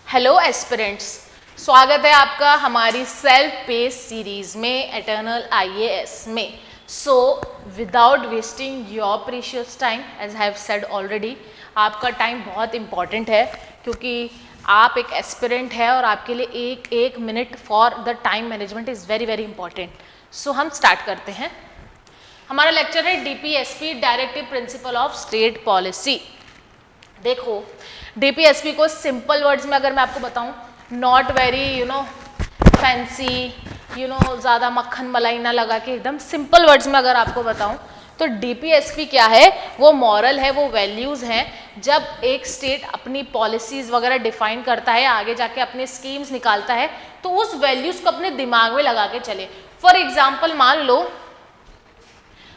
Hello aspirants, स्वागत है आपका हमारी सेल्फ पेस सीरीज में एटर्नल आईएएस में। So without wasting your precious time, as I have said already, आपका टाइम बहुत इम्पॉर्टेंट है क्योंकि आप एक एस्पिरेंट है और आपके लिए एक एक minute for the time management is very very important. So हम स्टार्ट करते हैं। हमारा लेक्चर है DPSP, directive principle of state policy. देखो, डीपीएसपी को सिंपल वर्ड्स में अगर मैं आपको बताऊं, नॉट वेरी फैंसी, ज़्यादा मक्खन मलाई ना लगा के, एकदम सिंपल वर्ड्स में अगर आपको बताऊं तो डीपीएसपी क्या है, वो मॉरल है, वो वैल्यूज़ हैं। जब एक स्टेट अपनी पॉलिसीज़ वगैरह डिफाइन करता है, आगे जाके अपने स्कीम्स निकालता है, तो उस वैल्यूज़ को अपने दिमाग में लगा के चले। फॉर एग्जाम्पल, मान लो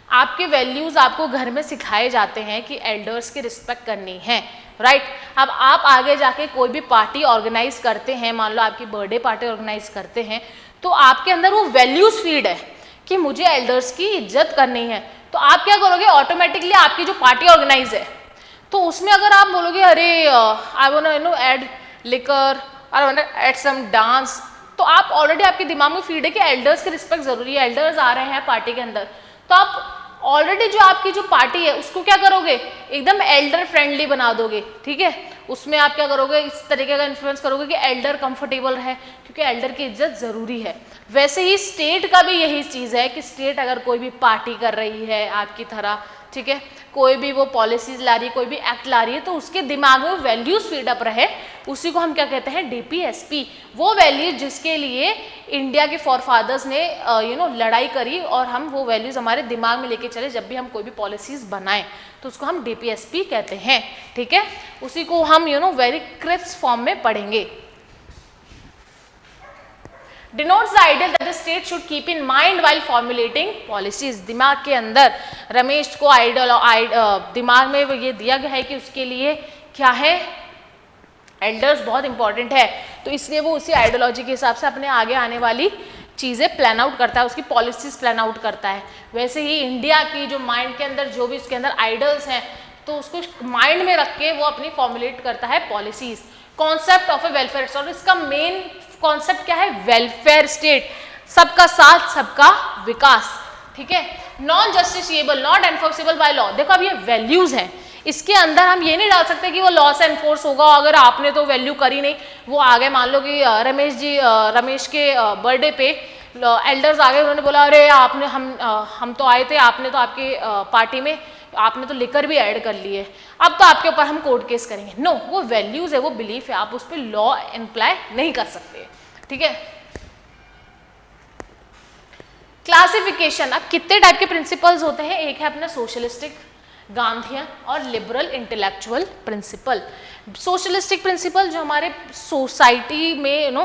आपके वैल्यूज़ आपको घर में सिखाए जाते हैं कि एल्डर्स की रिस्पेक्ट करनी है, राइट। अब आप आगे जाके कोई भी पार्टी ऑर्गेनाइज करते हैं, मान लो आपकी बर्थडे पार्टी ऑर्गेनाइज करते हैं, तो आपके अंदर वो वैल्यूज़ फीड है कि मुझे एल्डर्स की इज्जत करनी है। तो आप क्या करोगे, ऑटोमेटिकली आपकी जो पार्टी ऑर्गेनाइज है, तो उसमें अगर आप बोलोगे अरे I want add liquor, I want add some dance, तो आप ऑलरेडी आपके दिमाग में फीड है कि एल्डर्स की रिस्पेक्ट ज़रूरी है, एल्डर्स आ रहे हैं पार्टी के अंदर, तो आप ऑलरेडी जो आपकी जो पार्टी है उसको क्या करोगे, एकदम एल्डर फ्रेंडली बना दोगे, ठीक है। उसमें आप क्या करोगे, इस तरीके का इन्फ्लुएंस करोगे कि एल्डर कंफर्टेबल है, क्योंकि एल्डर की इज्जत ज़रूरी है। वैसे ही स्टेट का भी यही चीज़ है कि स्टेट अगर कोई भी पार्टी कर रही है आपकी तरह, ठीक है, कोई भी वो पॉलिसीज ला रही है, कोई भी एक्ट ला रही है, तो उसके दिमाग में वैल्यूज फीड अप रहे, उसी को हम क्या कहते हैं, डीपीएसपी। वो वैल्यूज जिसके लिए इंडिया के फॉरफादर्स ने लड़ाई करी, और हम वो वैल्यूज हमारे दिमाग में लेके चले जब भी हम कोई भी पॉलिसीज बनाएं, तो उसको हम डीपीएसपी कहते हैं, ठीक है। उसी को हम वेरी क्रिस्प फॉर्म में पढ़ेंगे। denotes the ideal that the state should keep in mind while formulating policies। दिमाग के अंदर रमेश को दिमाग में ये दिया गया है कि उसके लिए क्या है, एल्डर्स बहुत इंपॉर्टेंट है, तो इसलिए वो उसी आइडियोलॉजी के हिसाब से अपने आगे आने वाली चीज़ें प्लान आउट करता है, उसकी पॉलिसीज प्लान आउट करता है। वैसे ही इंडिया की जो माइंड के अंदर जो भी उसके अंदर आइडल्स हैं, तो उसको माइंड में रख के वो अपनी फॉर्मुलेट करता है policies. Concept of A welfare state, और इसका मेन कॉन्सेप्ट क्या है, वेलफेयर स्टेट, सबका साथ सबका विकास, ठीक है। Non justiciable, not enforceable by law. देखो, अब ये वैल्यूज हैं, इसके अंदर हम ये नहीं डाल सकते कि वो लॉ से एनफोर्स होगा, अगर आपने तो वैल्यू करी नहीं, वो आगे मान लो कि रमेश के बर्थडे पे एल्डर्स आ गए, उन्होंने बोला अरे आपने हम तो आए थे, आपने तो आपके पार्टी में आपने तो लिकर भी ऐड कर ली है, अब तो आपके ऊपर हम कोर्ट केस करेंगे। नो, वो वैल्यूज है, वो बिलीफ है, आप उस पर लॉ इम्प्लाई नहीं कर सकते, ठीक है। क्लासिफिकेशन, अब कितने टाइप के प्रिंसिपल्स होते हैं, एक है अपना सोशलिस्टिक, गांधीयन और liberal intellectual principle. Socialistic principle जो हमारे सोसाइटी में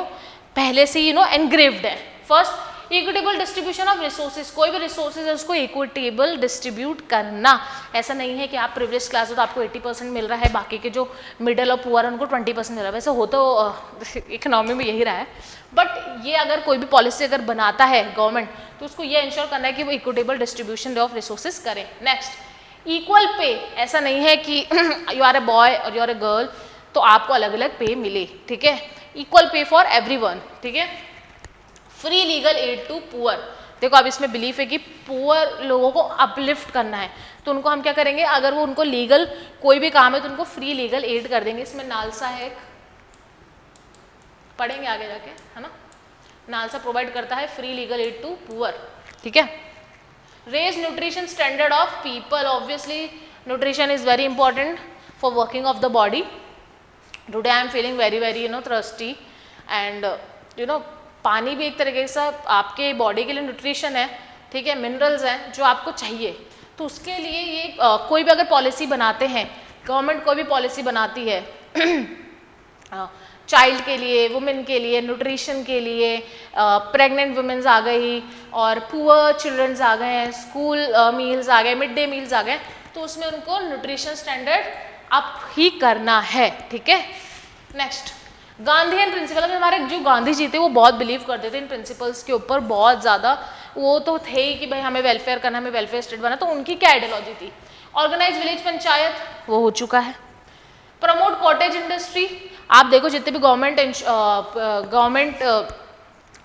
पहले से एनग्रेव्ड है। First, equitable distribution of resources, कोई भी रिसोर्सेज है उसको इक्विटेबल डिस्ट्रीब्यूट करना। ऐसा नहीं है कि आप प्रिविलेज क्लास हो तो आपको 80% मिल रहा है, बाकी के जो मिडिल और पुअर है उनको 20% मिल रहा है। वैसे हो तो इकोनॉमी में यही रहा है, बट ये अगर कोई भी पॉलिसी अगर बनाता है गवर्नमेंट, तो उसको ये इंश्योर करना है कि वो इक्विटेबल डिस्ट्रीब्यूशन ऑफ रिसोर्सेज करें। नेक्स्ट, इक्वल पे, ऐसा नहीं है कि यू आर ए बॉय और यू आर ए गर्ल तो आपको अलग अलग पे मिले, ठीक है। इक्वल पे फॉर एवरीवन, ठीक है। Free legal aid to poor, देखो अब इसमें बिलीफ है कि पुअर लोगों को अपलिफ्ट करना है, तो उनको हम क्या करेंगे, अगर वो उनको लीगल कोई भी काम है तो उनको फ्री लीगल एड कर देंगे। इसमें नालसा है, पढ़ेंगे आगे जाके, है ना। नालसा प्रोवाइड करता है free legal aid to poor, ठीक है। Raise nutrition standard of people, obviously nutrition is very important for working of the body. Today I am feeling very very thirsty, and पानी भी एक तरीके से आपके बॉडी के लिए न्यूट्रिशन है, ठीक है, मिनरल्स हैं जो आपको चाहिए। तो उसके लिए ये कोई भी अगर पॉलिसी बनाते हैं, गवर्नमेंट कोई भी पॉलिसी बनाती है चाइल्ड के लिए, वुमेन के लिए, न्यूट्रिशन के लिए, प्रेग्नेंट वुमेन्स आ गई और पुअर चिल्ड्रंस आ गए हैं, स्कूल मील्स आ गए, मिड डे मील्स आ गए, तो उसमें उनको न्यूट्रिशन स्टैंडर्ड अप ही करना है, ठीक है। नेक्स्ट, गांधीयन प्रिंसिपल, हमारे जो गांधी जी थे वो बहुत बिलीव करते थे इन प्रिंसिपल्स के ऊपर, बहुत ज़्यादा। वो तो थे ही कि भाई हमें वेलफेयर करना, हमें वेलफेयर स्टेट बना, तो उनकी क्या आइडियोलॉजी थी। ऑर्गेनाइज विलेज पंचायत वो हो चुका है, प्रमोट कॉटेज इंडस्ट्री। आप देखो जितने भी गवर्नमेंट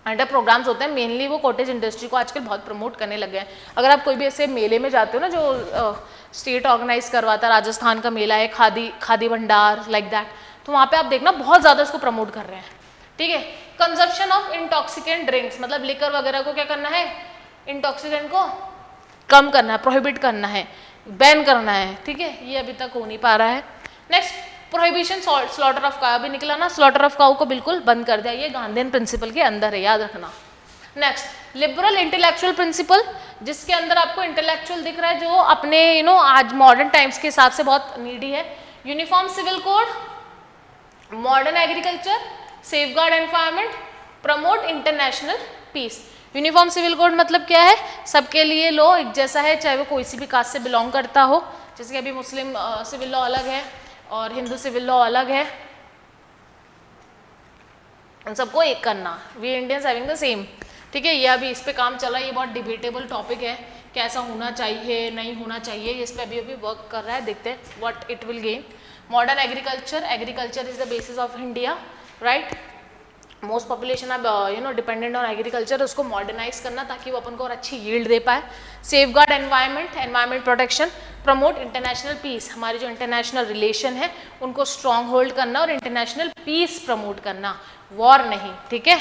अंडर प्रोग्राम्स होते हैं मेनली वो कॉटेज इंडस्ट्री को आजकल बहुत प्रमोट करने लगे हैं। अगर आप कोई भी ऐसे मेले में जाते हो ना जो स्टेट ऑर्गेनाइज करवाता है, राजस्थान का मेला है खादी भंडार लाइक दैट, तो वहाँ पे आप देखना बहुत ज़्यादा इसको प्रमोट कर रहे हैं। ठीक है, कंजप्शन ऑफ इंटॉक्सिकेंट ड्रिंक्स, मतलब लिकर वगैरह को क्या करना है, इंटॉक्सिकेंट को कम करना है, प्रोहिबिट करना है, बैन करना है। ठीक है, ये अभी तक हो नहीं पा रहा है। Next, prohibition slaughter of cow, अभी निकला ना, स्लॉटर ऑफ काउ को बिल्कुल बंद कर दिया, ये गांधीयन प्रिंसिपल के अंदर है, याद रखना। नेक्स्ट, लिबरल इंटेलेक्चुअल प्रिंसिपल, जिसके अंदर आपको इंटेलेक्चुअल दिख रहा है जो अपने आज मॉडर्न टाइम्स के हिसाब से बहुत नीडी है। Uniform civil code, modern agriculture, safeguard environment, promote international peace. Uniform civil code मतलब क्या है, सबके लिए लॉ एक जैसा है, चाहे वो कोई सी भी कास्ट से बिलोंग करता हो। जैसे कि अभी मुस्लिम सिविल लॉ अलग है और हिंदू सिविल लॉ अलग है, उन सबको एक करना, we Indians having the same. ठीक है, ये अभी इस पे काम चल रहा है, ये बहुत डिबेटेबल टॉपिक है, कैसा होना चाहिए नहीं होना चाहिए, इस पे अभी वर्क कर रहा है, देखते हैं what it will gain. Modern agriculture, agriculture is the basis of India, right. Most population अब डिपेंडेंट ऑन एग्रीकल्चर, उसको मॉडर्नाइज करना ताकि वो अपन को और अच्छी यील्ड दे पाए। Safeguard environment, environment protection, promote international peace, हमारे जो इंटरनेशनल रिलेशन है उनको स्ट्रॉन्ग होल्ड करना और इंटरनेशनल पीस प्रमोट करना, वॉर नहीं। ठीक है,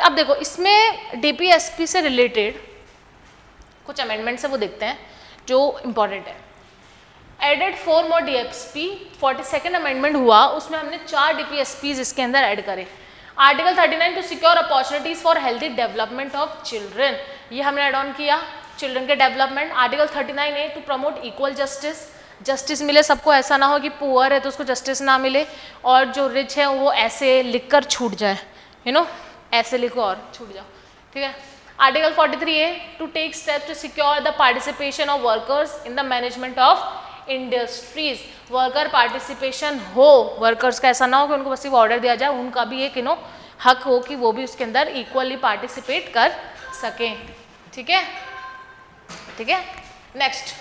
अब देखो इसमें डीपीएसपी से रिलेटेड कुछ अमेंडमेंट्स है वो देखते हैं जो इंपॉर्टेंट है। एडेड 4 मोर डीएसपी, 42nd अमेंडमेंट हुआ, उसमें हमने 4 डीपीएसपी इसके अंदर ऐड करे। Article 39 to secure opportunities for healthy development of children, ये हमने एड ऑन किया, चिल्ड्रन के development. Article 39A to promote equal justice, justice मिले सबको, ऐसा ना हो कि पुअर है तो उसको जस्टिस ना मिले और जो रिच है वो ऐसे लिखकर छूट जाए, ऐसे लिखो और छूट जाओ। ठीक है, article 43A to take steps to secure the participation of workers in the management of industries, worker participation हो, वर्कर्स का ऐसा ना हो कि उनको बस ऑर्डर दिया जाए, उनका भी एक हक हो कि वो भी उसके अंदर इक्वली पार्टिसिपेट कर सकें। ठीक है, ठीक है। Next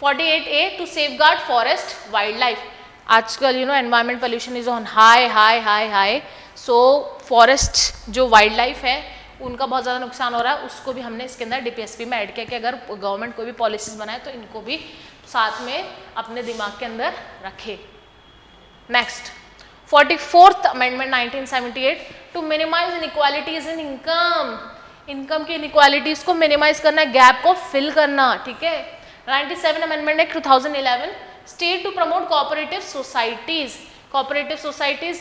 48A to safeguard forest wild life, आजकल environment pollution is on high high high high, so forest जो वाइल्ड लाइफ है उनका बहुत ज़्यादा नुकसान हो रहा है, उसको भी हमने इसके अंदर डीपीएसपी में ऐड किया कि अगर गवर्नमेंट कोई भी पॉलिसीज बनाए तो इनको भी साथ में अपने दिमाग के अंदर रखे। Next 44th amendment 1978 to minimize inequalities in income, income की इनइक्वालिटीज को मिनिमाइज करना, गैप को फिल करना। ठीक है, 97 amendment act 2011 state to promote cooperative societies, cooperative societies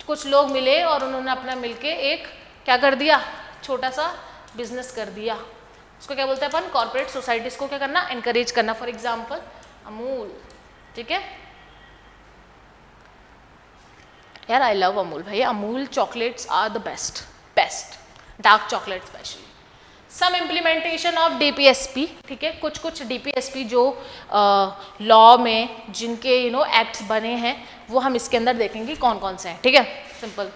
कुछ लोग मिले और उन्होंने अपना मिलके एक क्या कर दिया, छोटा सा बिजनेस कर दिया, उसको क्या बोलते हैं अपन, कॉर्पोरेट सोसाइटीज को क्या करना, एनकरेज करना। फॉर एग्जांपल अमूल, ठीक है यार, आई लव अमूल भाई, Amul chocolates are the best, dark chocolate specially. Some implementation of DPSP, ठीक है, कुछ कुछ डीपीएसपी जो लॉ में जिनके एक्ट्स बने हैं वो हम इसके अंदर देखेंगे कौन कौन से हैं। ठीक है, simple.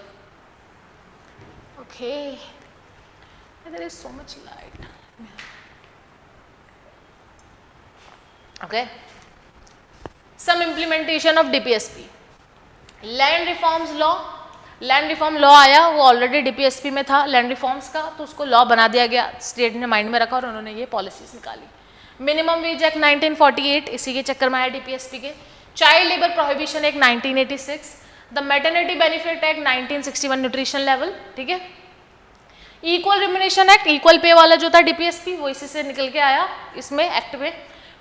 Okay, there is so much light. Okay, some implementation of DPSP. Land reforms law, land reform law आया, वो ऑलरेडी डीपीएसपी में था लैंड रिफॉर्म्स का, तो उसको लॉ बना दिया गया, स्टेट ने माइंड में रखा और उन्होंने ये पॉलिसीज निकाली। मिनिमम वेज एक्ट 1948 इसी के चक्कर में आया डीपीएसपी के। Child labour prohibition act 1986, the maternity benefit act 1961 nutrition level, ठीक है। Equal remuneration act, equal pay वाला जो था डीपीएसपी वो इसी से निकल के आया इसमें एक्ट में।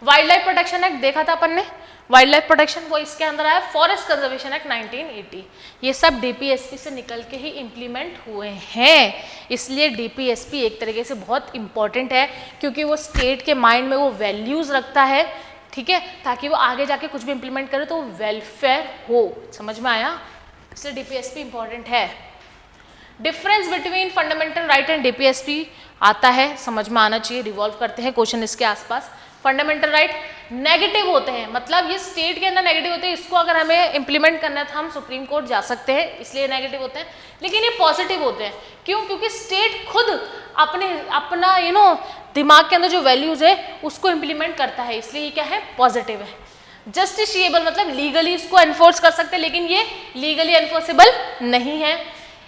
वाइल्ड लाइफ प्रोटेक्शन एक्ट देखा था अपन ने, वाइल्ड लाइफ प्रोटेक्शन वो इसके अंदर आया। फॉरेस्ट कंजर्वेशन एक्ट 1980, ये सब डीपीएसपी से निकल के ही इम्प्लीमेंट हुए हैं, इसलिए डीपीएसपी एक तरीके से बहुत इंपॉर्टेंट है क्योंकि वो स्टेट के माइंड में वो वैल्यूज रखता है, ठीक है, ताकि वो आगे जाके कुछ भी इम्प्लीमेंट करे तो वेलफेयर हो। समझ में आया, इसलिए डीपीएसपी इंपॉर्टेंट है। Difference between fundamental right and DPSP आता है, समझ में आना चाहिए, रिवॉल्व करते हैं क्वेश्चन इसके आसपास। फंडामेंटल राइट नेगेटिव होते हैं, मतलब ये स्टेट के अंदर नेगेटिव होते हैं, इसको अगर हमें इंप्लीमेंट करना है तो हम सुप्रीम कोर्ट जा सकते हैं, इसलिए नेगेटिव होते हैं। लेकिन ये पॉजिटिव होते हैं, क्यों? क्योंकि स्टेट खुद अपना दिमाग के अंदर जो वैल्यूज है उसको इंप्लीमेंट करता है, इसलिए ये क्या है? पॉजिटिव है। जस्टिशिएबल मतलब लीगली इसको एनफोर्स कर सकते हैं, लेकिन ये लीगली एनफोर्सेबल नहीं है।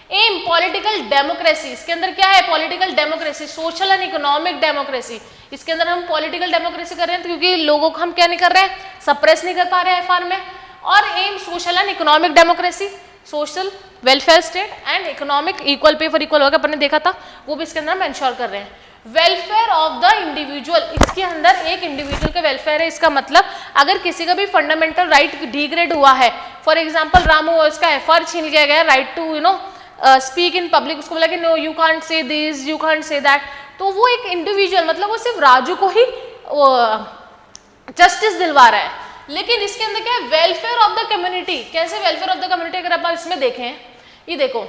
एम पॉलिटिकल डेमोक्रेसी, इसके अंदर क्या है? Political democracy, social and economic democracy. इसके अंदर हम पॉलिटिकल डेमोक्रेसी कर रहे हैं क्योंकि लोगों को हम क्या नहीं कर रहे हैं? सप्रेस नहीं कर पा रहे हैं एफआर में। और aim social and economic democracy, social welfare state and economic equal pay for equal work अपन ने देखा था, वो भी इसके अंदर हम इंश्योर कर रहे हैं। वेलफेयर ऑफ द इंडिविजुअल, इसके अंदर एक इंडिविजुअल का वेलफेयर है। इसका मतलब अगर किसी का भी फंडामेंटल राइट डिग्रेड हुआ है, फॉर एग्जांपल रामू, इसका एफआर छीन लिया गया, right to speak in public, उसको बोला कि no you can't say this, you can't say that, तो वो एक इंडिविजुअल मतलब वो सिर्फ राजू को ही जस्टिस दिलवा रहा है। लेकिन इसके अंदर क्या है? Welfare of the community. कैसे वेलफेयर ऑफ द कम्युनिटी? अगर आप इसमें देखें, ये देखो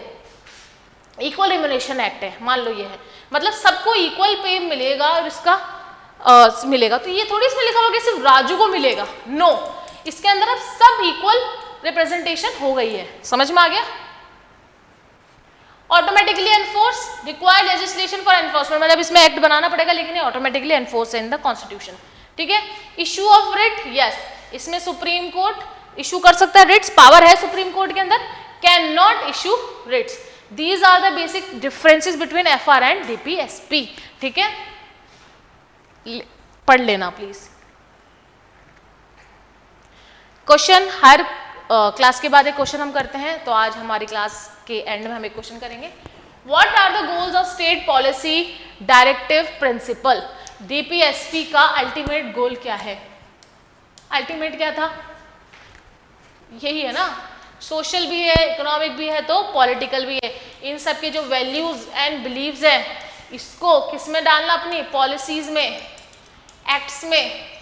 इक्वल रिम्यूनरेशन एक्ट है, मान लो ये है, मतलब सबको इक्वल पे मिलेगा और इसका मिलेगा, तो ये थोड़ी इसमें लिखा होगा कि सिर्फ राजू को मिलेगा, नो, इसके अंदर अब सब इक्वल रिप्रेजेंटेशन हो गई है। समझ में आ गया? Automatically enforce, required legislation for enforcement, मतलब इसमें एक्ट बनाना पड़ेगा लेकिन ये ऑटोमेटिकली एनफोर्स है इन द कॉन्स्टिट्यूशन। ठीक है। इशू ऑफ रिट, यस, इसमें सुप्रीम कोर्ट इशू कर सकता है रिट्स, पावर है सुप्रीम कोर्ट के अंदर, can not issue writs. These are the basic differences between FR and DPSP. ठीक है, पढ़ लेना प्लीज। क्वेश्चन हर क्लास के बाद एक क्वेश्चन हम करते हैं, तो आज हमारी क्लास के एंड में हम एक क्वेश्चन करेंगे। What are the goals of state policy directive principle? DPSP का अल्टीमेट गोल क्या है? अल्टीमेट क्या था? यही है ना, सोशल भी है, इकोनॉमिक भी है, तो पॉलिटिकल भी है। इन सब के जो वैल्यूज एंड बिलीव्स हैं, इसको किस में डालना? अपनी पॉलिसीज में, एक्ट्स में।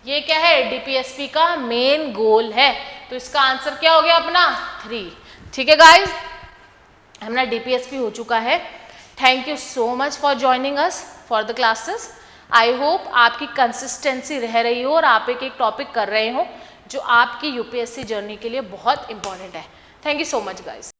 ये क्या है? डीपीएसपी का मेन गोल है। तो इसका आंसर क्या हो गया अपना? 3। ठीक है गाइज, हमारा डीपीएसपी हो चुका है। Thank you so much for joining us for the classes. I hope आपकी कंसिस्टेंसी रह रही हो और आप एक टॉपिक कर रहे हो जो आपकी यूपीएससी जर्नी के लिए बहुत इंपॉर्टेंट है। Thank you so much guys.